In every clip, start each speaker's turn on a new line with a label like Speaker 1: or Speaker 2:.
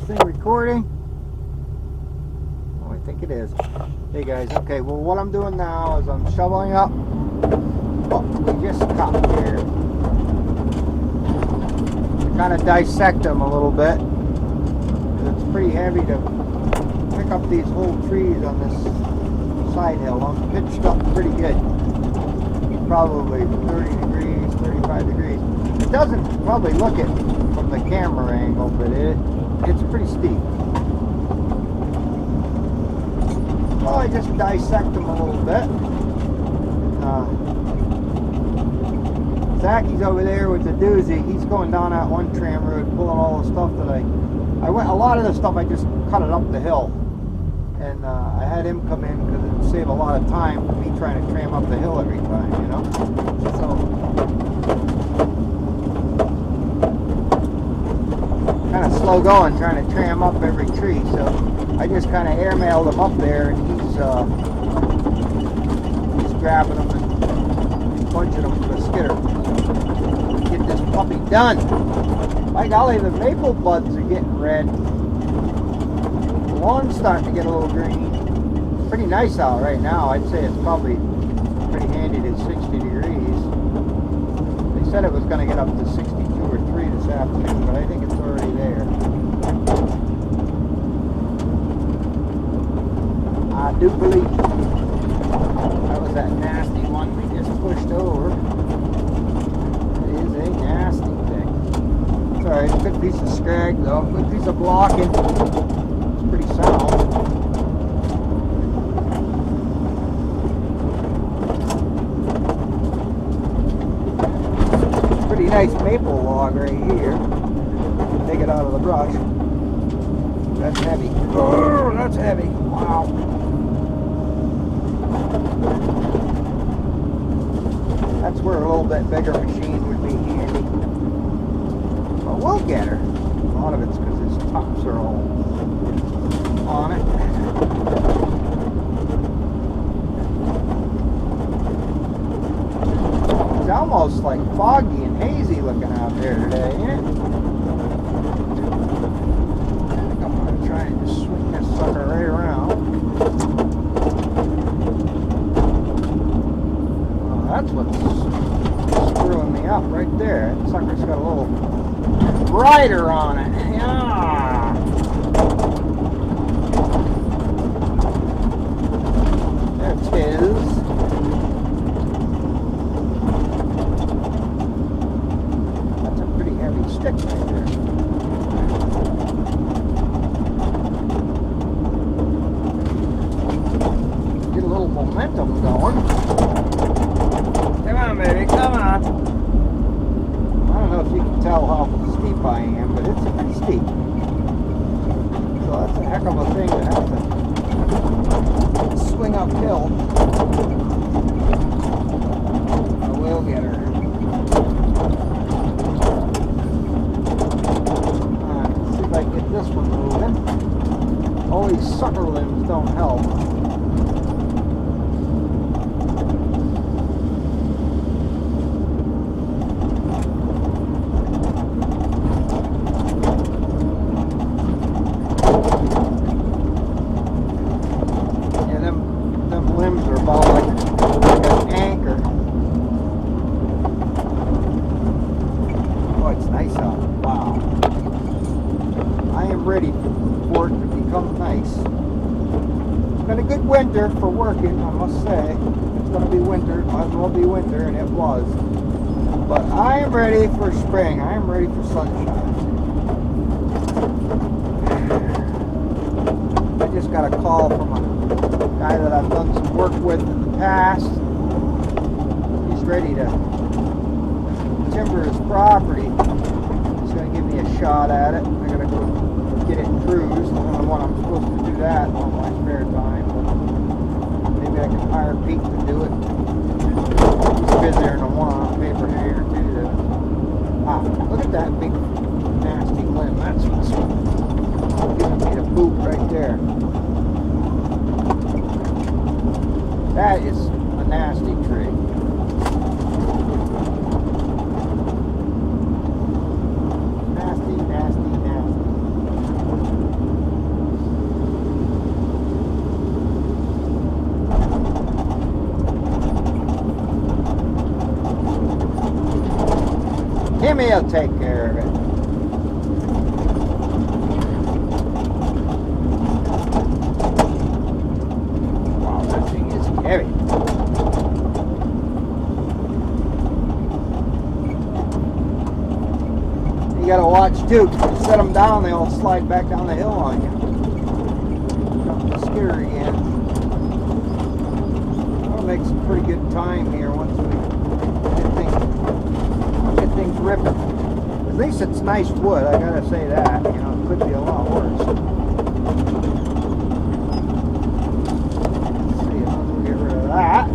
Speaker 1: thing recording? Oh, I think it is. Hey guys, okay, well what I'm doing now is I'm shoveling up what we just cut here. To kind of dissect them a little bit. It's pretty heavy to pick up these whole trees on this side hill. I'm pitched up pretty good. Probably 30 degrees, 35 degrees. It doesn't probably look it from the camera angle, but it's pretty steep. Well, I just dissect them a little bit. Zacky's over there with the doozy. He's going down that one tram road, pulling all the stuff that I went. A lot of the stuff I just cut it up the hill, and I had him come in because it would save a lot of time for me trying to tram up the hill every time, you know. So kind of slow going trying to tram up every tree. So I just kind of airmailed him up there, and he's grabbing them and punching them with a skidder. Get this puppy done. By golly, the maple buds are getting red. The lawn's starting to get a little green. It's pretty nice out right now. I'd say it's probably pretty handy to 60 degrees. They said it was going to get up to 62 or 3 this afternoon, but I think it's already there. I do believe that was that nasty one we just pushed over. It is a nasty thing. It's alright, a good piece of scrag though, good piece of blocking. It's pretty sound. Pretty nice maple log right here. Take it out of the brush. That's heavy. Oh, that's heavy. Wow. That's where a little bit bigger machine would be handy. But we'll get her. A lot of it's because his tops are all on it. It's almost like foggy and hazy looking out there today, ain't it? I think I'm going to try and just swing this sucker right around. That's what's screwing me up right there. That sucker's got a little rider on it. Yeah. There it is. That's a pretty heavy stick right there. Get a little momentum going. Come on, baby, come on. I don't know if you can tell how steep I am, but it's pretty steep. So that's a heck of a thing to have to swing uphill. I will get her. Let's see if I can get this one moving. All these sucker limbs don't help. Winter for working, I must say. It's going to be winter, might as well be winter, and it was. But I am ready for spring. I am ready for sunshine. I just got a call from a guy that I've done some work with in the past. He's ready to timber his property. He's going to give me a shot at it. I got to go get it cruised. I don't know when I'm supposed to do that on my spare time. I can hire Pete to do it. He's been there in a while, paper hanger too. Look at that big nasty limb. That's what's giving me the boot right there. That is a nasty tree. Nasty, nasty, nasty. Timmy will take care of it. Wow, that thing is heavy. You gotta watch too. Set them down, they all slide back down the hill on you. Jump the skidder again. That'll make some pretty good time here once we get things ripping. At least it's nice wood, I gotta say that. You know, it could be a lot worse. Let's see, we'll get rid of that.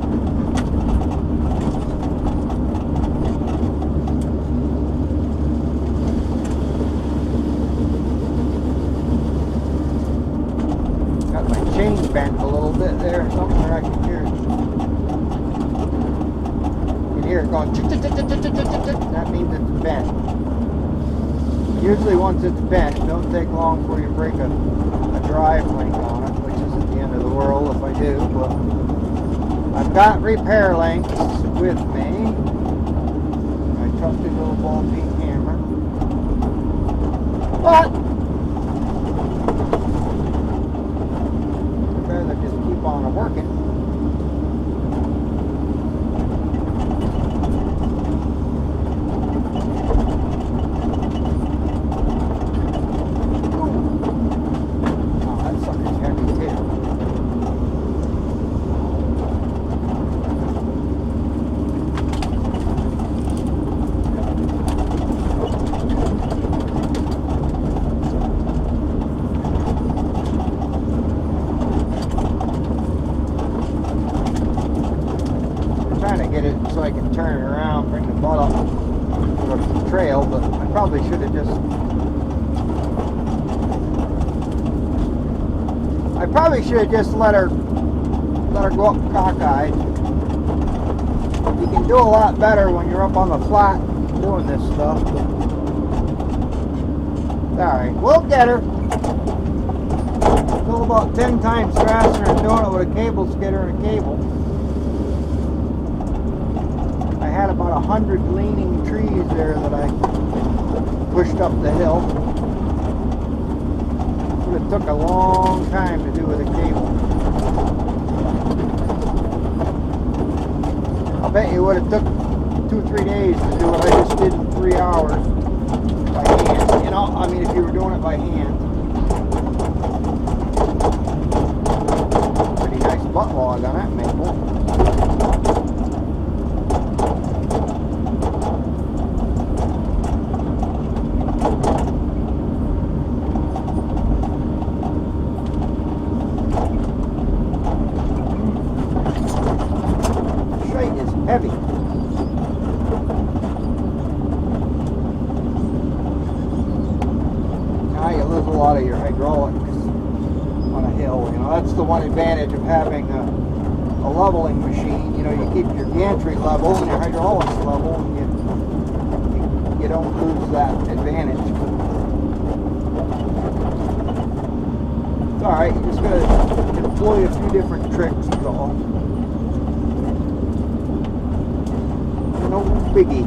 Speaker 1: Got my chain bent a little bit there, something where I can hear it. You can hear it going. That means it's bent. Usually once it's bent, it don't take long before you break a drive link on it, which isn't the end of the world if I do, but I've got repair links with me. My trusty little ball peen hammer. But I'd rather just keep on working. Get it so I can turn it around, bring the butt up to the trail, but I probably should have just let her go up cockeyed. You can do a lot better when you're up on the flat doing this stuff. Alright, we'll get her. Still about 10 times faster than doing it with a cable skidder and a cable. I had about 100 leaning trees there that I pushed up the hill. Would have took a long time to do with a cable. I bet you would have took 2-3 days to do what I just did in 3 hours by hand. You know, I mean, if you were doing it by hand. Pretty nice butt log on that maple. Heavy. Now you lose a lot of your hydraulics on a hill. You know, that's the one advantage of having a leveling machine. You know, you keep your gantry level and your hydraulics level, and you don't lose that advantage. It's all right. You just gotta employ a few different tricks. Is all. No biggie.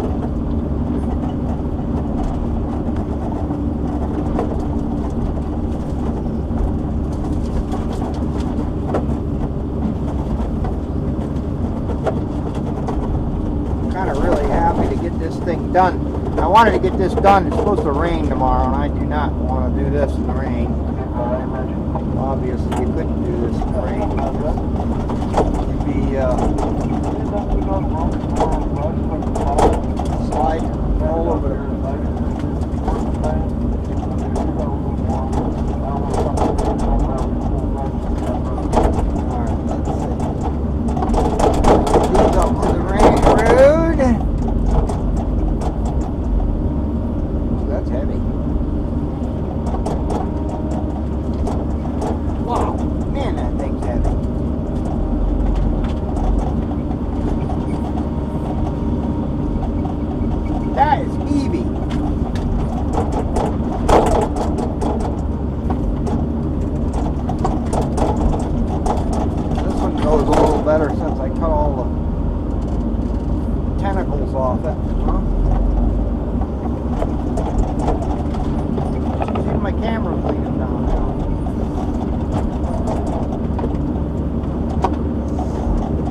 Speaker 1: I'm kind of really happy to get this thing done. I wanted to get this done. It's supposed to rain tomorrow, and I do not want to do this in the rain. Obviously, you couldn't do this in the rain. You'd be slide all over the Alright, let's see. These up to the rain road. So that's heavy. Wow, man, that thing's heavy. That is heavy. This one goes a little better since I cut all the tentacles off it. Huh? camera's leaning down now.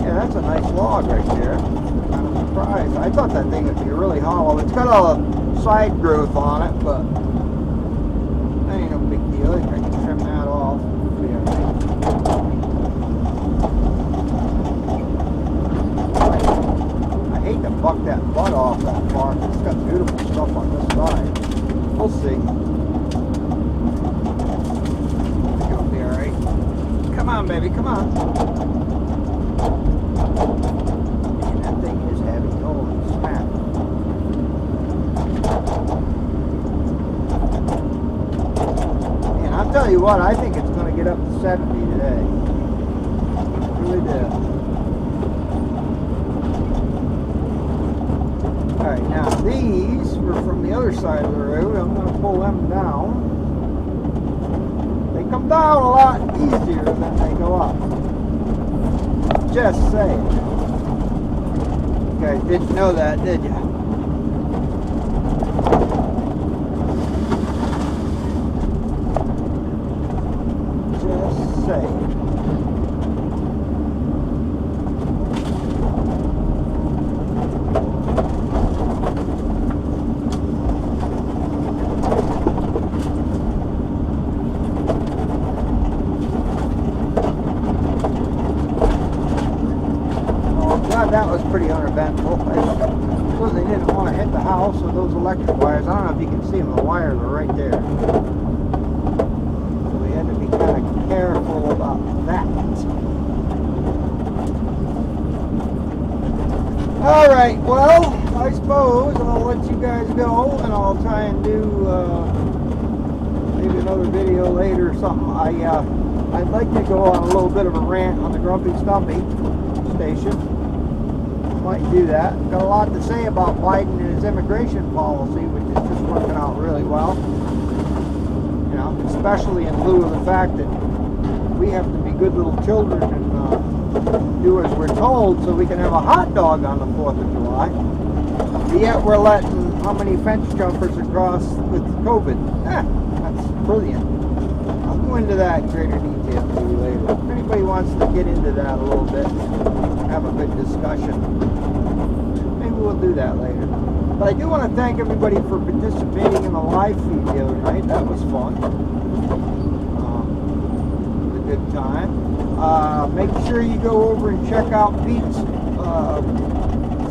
Speaker 1: Yeah, that's a nice log right there. Kind of surprised. I thought that thing would be really hollow. It's got all the side growth on it, but that ain't no big deal. I can trim that off. I hate to buck that butt off that far. It's got beautiful stuff on this side. We'll see. I think it'll be alright. Come on, baby, come on. Man, that thing is heavy. Holy snap. And I'll tell you what, I think it's going to get up to 70 today. I really do. Alright, now these were from the other side of the road. I'm going to pull them down. They come down a lot easier than they go up. Just saying. You guys didn't know that, did you? Just saying. That was pretty uneventful. I suppose they didn't want to hit the house with those electric wires. I don't know if you can see them. The wires are right there. So we had to be kind of careful about that. Alright, well, I suppose I'll let you guys go and I'll try and do maybe another video later or something. I'd like to go on a little bit of a rant on the Grumpy Stumpy station. Might do that. Got a lot to say about Biden and his immigration policy, which is just working out really well. You know, especially in lieu of the fact that we have to be good little children and do as we're told so we can have a hot dog on the 4th of July. But yet we're letting how many fence jumpers across with COVID. That's brilliant. I'll go into that in greater detail maybe later. If anybody wants to get into that a little bit, have a good discussion, we'll do that later. But I do want to thank everybody for participating in the live feed the other night. That was fun. It was a good time. Make sure you go over and check out Pete's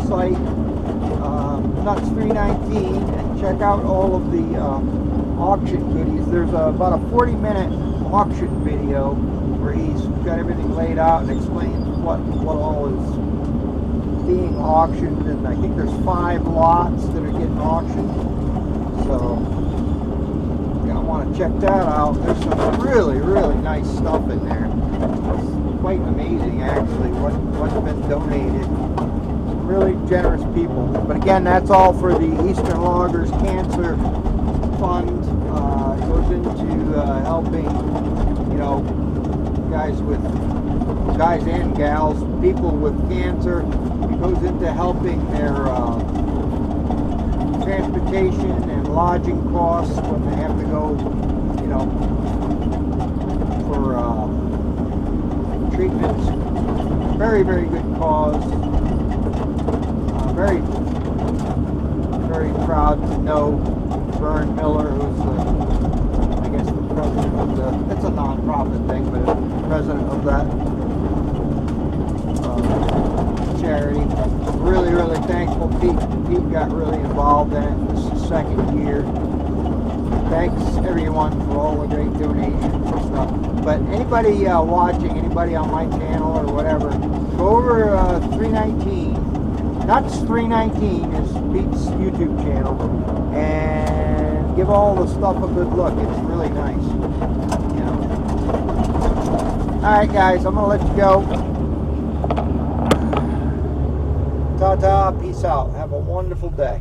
Speaker 1: site, Nuts 319, and check out all of the auction goodies. There's about a 40-minute auction video where he's got everything laid out and explains what all is being auctioned, and I think there's 5 lots that are getting auctioned. So I want to check that out. There's some really, really nice stuff in there. It's quite amazing actually what's been donated. Some really generous people. But again, that's all for the Eastern Loggers Cancer Fund. It goes into helping, you know, guys and gals, people with cancer. It goes into helping their transportation and lodging costs when they have to go, you know, for treatments. Very, very good cause. Very, very proud to know Vern Miller, who's I guess the president of it's a non-profit thing, but the president of that charity. Really, really thankful. Pete got really involved in it. This is the 2nd year. Thanks everyone for all the great donations and stuff. But anybody watching, anybody on my channel or whatever, go over 319. Nuts 319 is Pete's YouTube channel, and give all the stuff a good look. It's really nice. You know. Alright guys, I'm gonna let you go. Ta-ta, peace out. Have a wonderful day.